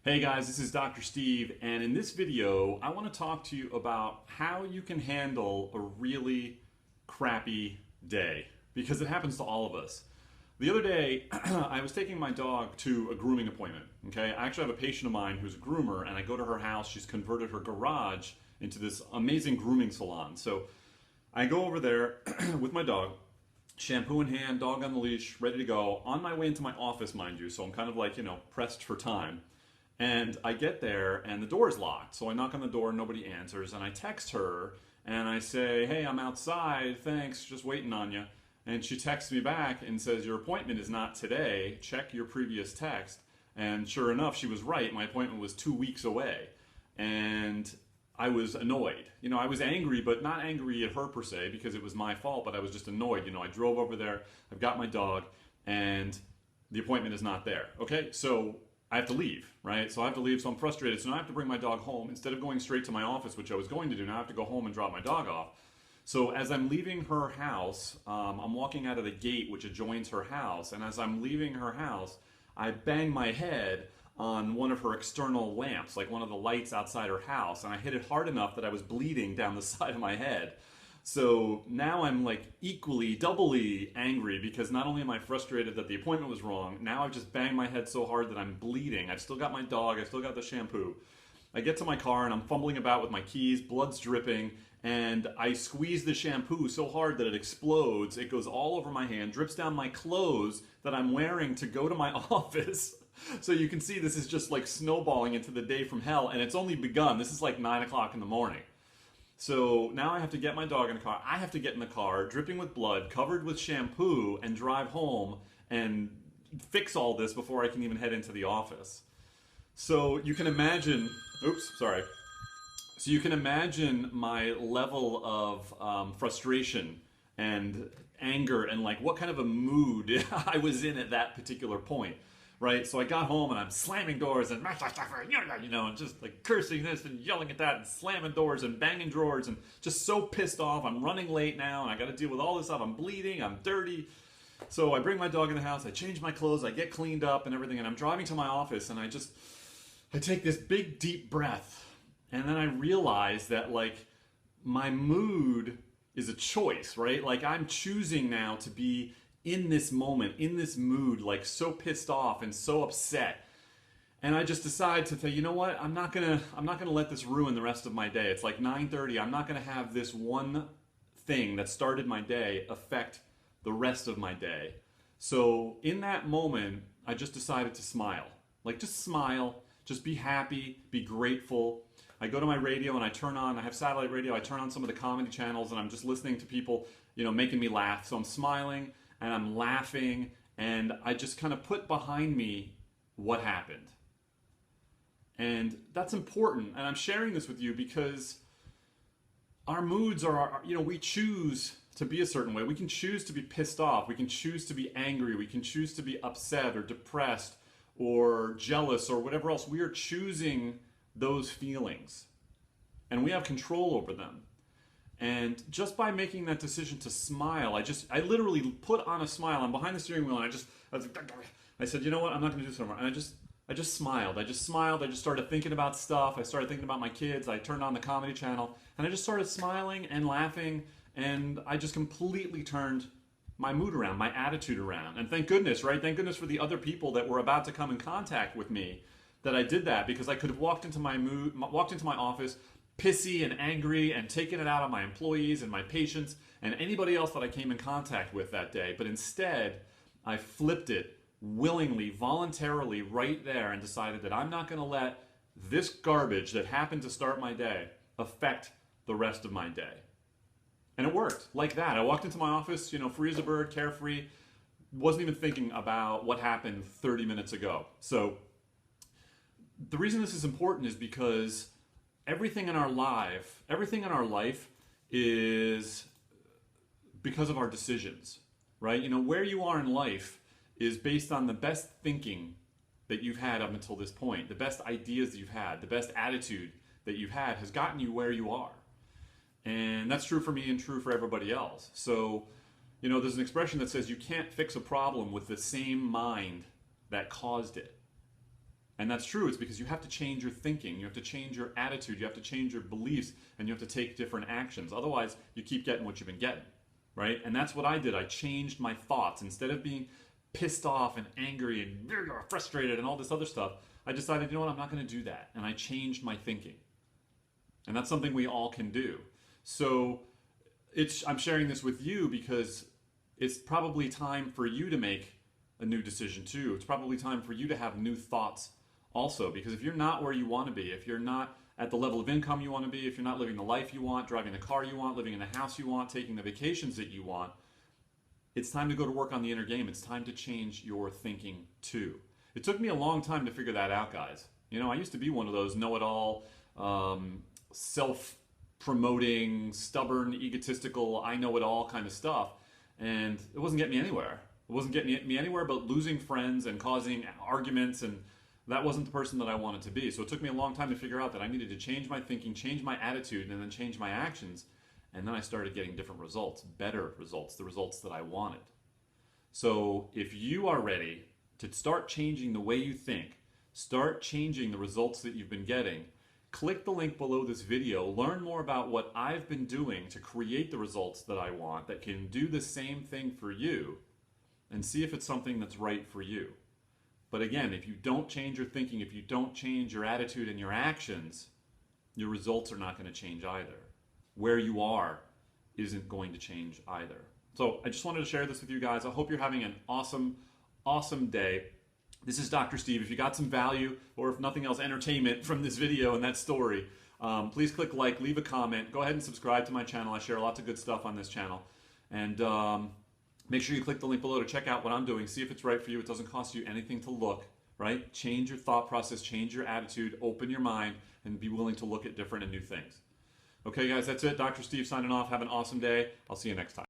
Hey guys, this is Dr. Steve, and in this video, I want to talk to you about how you can handle a really crappy day, because it happens to all of us. The other day, I was taking my dog to a grooming appointment. Okay, I actually have a patient of mine who's a groomer, and I go to her house. She's converted her garage into this amazing grooming salon. So I go over there with my dog, shampoo in hand, dog on the leash, ready to go, on my way into my office, mind you. So I'm kind of like, pressed for time. And I get there and the door is locked. So I knock on the door, nobody answers, and I text her and I say, "Hey, I'm outside, thanks, just waiting on you." And she texts me back and says, "Your appointment is not today, check your previous text." And sure enough, she was right, my appointment was 2 weeks away. And I was annoyed. I was angry, but not angry at her per se because it was my fault, but I was just annoyed. I drove over there, I've got my dog, and the appointment is not there. Okay, so I have to leave, right? So I have to leave, so I'm frustrated. So now I have to bring my dog home. Instead of going straight to my office, which I was going to do, now I have to go home and drop my dog off. So as I'm leaving her house, I'm walking out of the gate which adjoins her house, and as I'm leaving her house, I bang my head on one of her external lamps, like one of the lights outside her house, and I hit it hard enough that I was bleeding down the side of my head. So now I'm like equally, doubly angry because not only am I frustrated that the appointment was wrong, now I've just banged my head so hard that I'm bleeding. I've still got my dog, I've still got the shampoo. I get to my car and I'm fumbling about with my keys, blood's dripping, and I squeeze the shampoo so hard that it explodes. It goes all over my hand, drips down my clothes that I'm wearing to go to my office. So you can see this is just like snowballing into the day from hell, and it's only begun. This is like 9 o'clock in the morning. So now I have to get my dog in the car. I have to get in the car, dripping with blood, covered with shampoo, and drive home and fix all this before I can even head into the office. So you can imagine, oops, sorry. So you can imagine my level of frustration and anger and like what kind of a mood I was in at that particular point. Right, so I got home and I'm slamming doors and and just like cursing this and yelling at that and slamming doors and banging drawers and just so pissed off. I'm running late now and I got to deal with all this stuff. I'm bleeding, I'm dirty. So I bring my dog in the house, I change my clothes, I get cleaned up and everything, and I'm driving to my office and I take this big deep breath, and then I realize that like my mood is a choice, right? Like I'm choosing now to be in this moment, in this mood, like so pissed off and so upset. And I just decide to say, you know what? I'm not gonna let this ruin the rest of my day. It's like 9:30. I'm not gonna have this one thing that started my day affect the rest of my day. So in that moment, I just decided to smile. Like just smile, just be happy, be grateful. I go to my radio and I have satellite radio, I turn on some of the comedy channels and I'm just listening to people, making me laugh. So I'm smiling and I'm laughing, and I just kind of put behind me what happened. And that's important, and I'm sharing this with you because our moods we choose to be a certain way. We can choose to be pissed off, we can choose to be angry, we can choose to be upset or depressed or jealous or whatever else. We are choosing those feelings, and we have control over them. And just by making that decision to smile, I literally put on a smile. I'm behind the steering wheel, and I said, you know what? I'm not going to do this anymore. And I just smiled. I just smiled. I just started thinking about stuff. I started thinking about my kids. I turned on the comedy channel, and I just started smiling and laughing. And I just completely turned my mood around, my attitude around. And thank goodness, right? Thank goodness for the other people that were about to come in contact with me that I did that, because I could have walked into my office pissy and angry and taking it out on my employees and my patients and anybody else that I came in contact with that day. But instead, I flipped it willingly, voluntarily right there and decided that I'm not going to let this garbage that happened to start my day affect the rest of my day. And it worked like that. I walked into my office, free as a bird, carefree, wasn't even thinking about what happened 30 minutes ago. So the reason this is important is because everything in our life is because of our decisions, right? Where you are in life is based on the best thinking that you've had up until this point. The best ideas that you've had, the best attitude that you've had has gotten you where you are. And that's true for me and true for everybody else. So, there's an expression that says you can't fix a problem with the same mind that caused it. And that's true. It's because you have to change your thinking, you have to change your attitude, you have to change your beliefs, and you have to take different actions. Otherwise, you keep getting what you've been getting, right? And that's what I did. I changed my thoughts. Instead of being pissed off and angry and frustrated and all this other stuff, I decided, you know what, I'm not going to do that. And I changed my thinking. And that's something we all can do. So I'm sharing this with you because it's probably time for you to make a new decision too. It's probably time for you to have new thoughts also, because if you're not where you want to be, if you're not at the level of income you want to be, if you're not living the life you want, driving the car you want, living in the house you want, taking the vacations that you want, it's time to go to work on the inner game. It's time to change your thinking too. It took me a long time to figure that out, guys. You know, I used to be one of those know-it-all, self-promoting, stubborn, egotistical, I know it all kind of stuff, and it wasn't getting me anywhere. It wasn't getting me anywhere but losing friends and causing arguments, and that wasn't the person that I wanted to be. So it took me a long time to figure out that I needed to change my thinking, change my attitude, and then change my actions. And then I started getting different results, better results, the results that I wanted. So if you are ready to start changing the way you think, start changing the results that you've been getting, click the link below this video, learn more about what I've been doing to create the results that I want that can do the same thing for you, and see if it's something that's right for you. But again, if you don't change your thinking, if you don't change your attitude and your actions, your results are not going to change either. Where you are isn't going to change either. So I just wanted to share this with you guys. I hope you're having an awesome, awesome day. This is Dr. Steve. If you got some value, or if nothing else, entertainment from this video and that story, please click like, leave a comment, go ahead and subscribe to my channel. I share lots of good stuff on this channel. And make sure you click the link below to check out what I'm doing, see if it's right for you. It doesn't cost you anything to look, right? Change your thought process, change your attitude, open your mind, and be willing to look at different and new things. Okay, guys, that's it. Dr. Steve signing off. Have an awesome day. I'll see you next time.